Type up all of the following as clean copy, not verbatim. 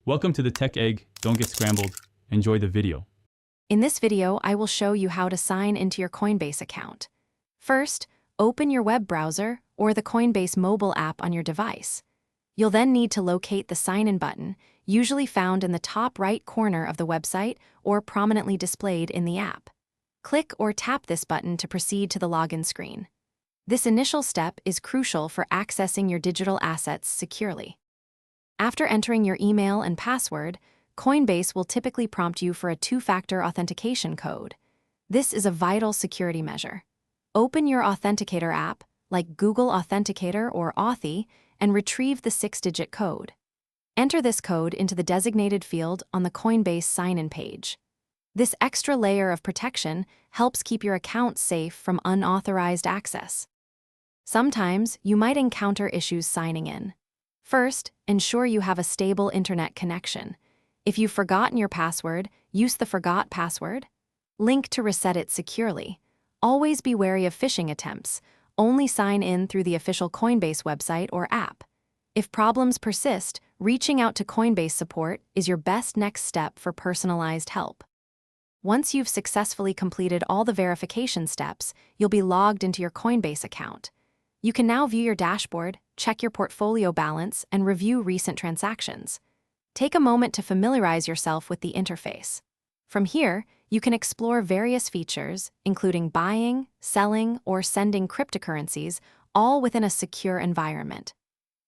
Welcome to the Tech Egg. Don't get scrambled. Enjoy the video. In this video, I will show you how to sign into your Coinbase account. First, open your web browser or the Coinbase mobile app on your device. You'll then need to locate the sign-in button, usually found in the top right corner of the website or prominently displayed in the app. Click or tap this button to proceed to the login screen. This initial step is crucial for accessing your digital assets securely. After entering your email and password, Coinbase will typically prompt you for a two-factor authentication code. This is a vital security measure. Open your authenticator app, like Google Authenticator or Authy, and retrieve the 6-digit code. Enter this code into the designated field on the Coinbase sign-in page. This extra layer of protection helps keep your account safe from unauthorized access. Sometimes you might encounter issues signing in. First, ensure you have a stable internet connection. If you've forgotten your password, use the Forgot Password link to reset it securely. Always be wary of phishing attempts. Only sign in through the official Coinbase website or app. If problems persist, reaching out to Coinbase support is your best next step for personalized help. Once you've successfully completed all the verification steps, you'll be logged into your Coinbase account. You can now view your dashboard, check your portfolio balance, and review recent transactions. Take a moment to familiarize yourself with the interface. From here, you can explore various features, including buying, selling, or sending cryptocurrencies, all within a secure environment.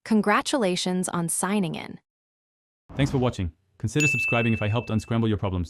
Congratulations on signing in. Thanks for watching. Consider subscribing if I helped unscramble your problems.